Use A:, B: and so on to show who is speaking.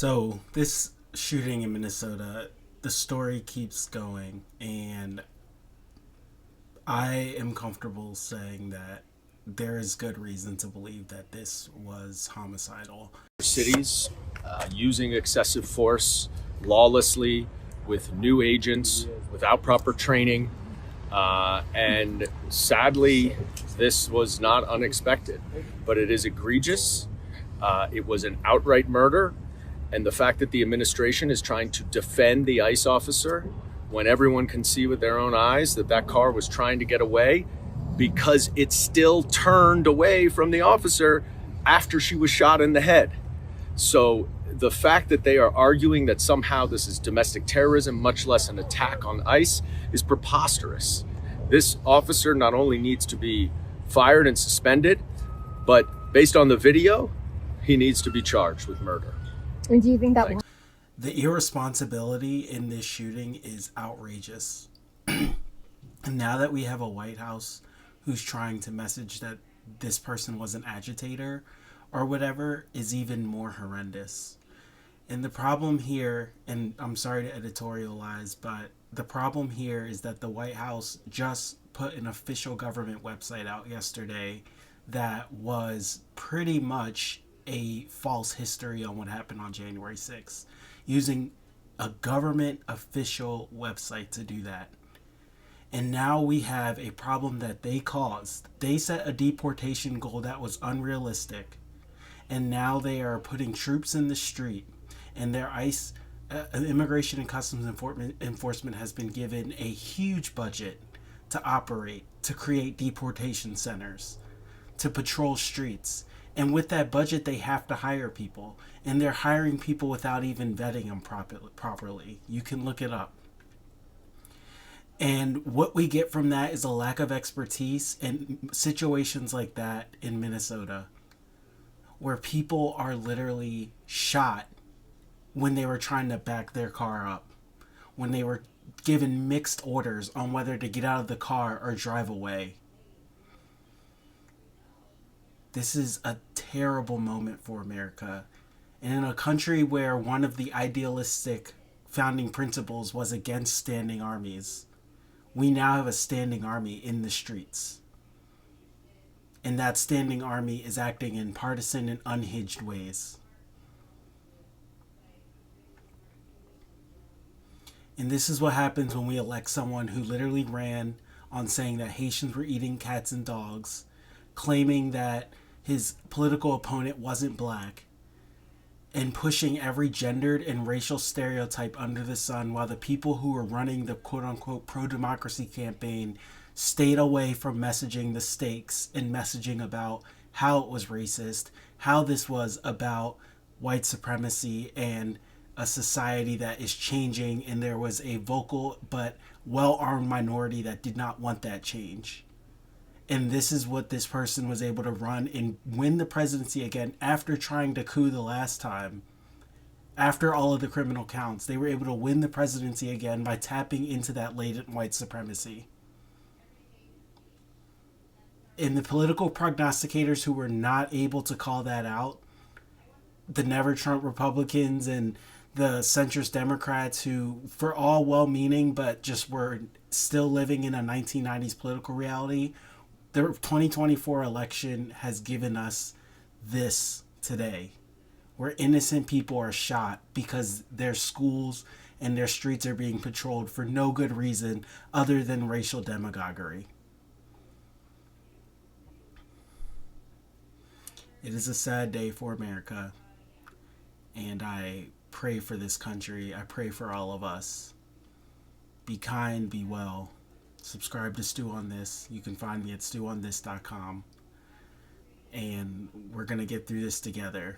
A: So this shooting in Minnesota, the story keeps going, and I am comfortable saying that there is good reason to believe that this was homicidal.
B: Cities using excessive force lawlessly with new agents without proper training. And sadly, this was not unexpected, but it is egregious. It was an outright murder. And the fact that the administration is trying to defend the ICE officer when everyone can see with their own eyes that that car was trying to get away because it still turned away from the officer after she was shot in the head. So the fact that they are arguing that somehow this is domestic terrorism, much less an attack on ICE, is preposterous. This officer not only needs to be fired and suspended, but based on the video, he needs to be charged with murder.
C: And do you think that
A: The irresponsibility in this shooting is outrageous. And now that we have a White House who's trying to message that this person was an agitator or whatever is even more horrendous. And the problem here, and I'm sorry to editorialize, but the problem here is that the White House just put an official government website out yesterday that was pretty much a false history on what happened on January 6th, using a government official website to do that. And now we have a problem that they caused. They set a deportation goal that was unrealistic. And now they are putting troops in the street. And their ICE, Immigration and Customs Enforcement, has been given a huge budget to operate, to create deportation centers, to patrol streets. And with that budget, they have to hire people. And they're hiring people without even vetting them properly. You can look it up. And what we get from that is a lack of expertise in situations like that in Minnesota, where people are literally shot when they were trying to back their car up, when they were given mixed orders on whether to get out of the car or drive away. This is a terrible moment for America. And in a country where one of the idealistic founding principles was against standing armies, we now have a standing army in the streets. And that standing army is acting in partisan and unhinged ways. And this is what happens when we elect someone who literally ran on saying that Haitians were eating cats and dogs, claiming that his political opponent wasn't black, and pushing every gendered and racial stereotype under the sun, while the people who were running the quote-unquote pro-democracy campaign stayed away from messaging the stakes and messaging about how it was racist, how this was about white supremacy and a society that is changing, and there was a vocal but well-armed minority that did not want that change. And this is what this person was able to run and win the presidency again after trying to coup the last time. After all of the criminal counts, they were able to win the presidency again by tapping into that latent white supremacy. And the political prognosticators who were not able to call that out, the Never Trump Republicans and the centrist Democrats who, for all well-meaning, but just were still living in a 1990s political reality, the 2024 election has given us this today, where innocent people are shot because their schools and their streets are being patrolled for no good reason other than racial demagoguery. It is a sad day for America, and I pray for this country. I pray for all of us. Be kind, be well. Subscribe to Stew on This. You can find me at stewonthis.com. And we're going to get through this together.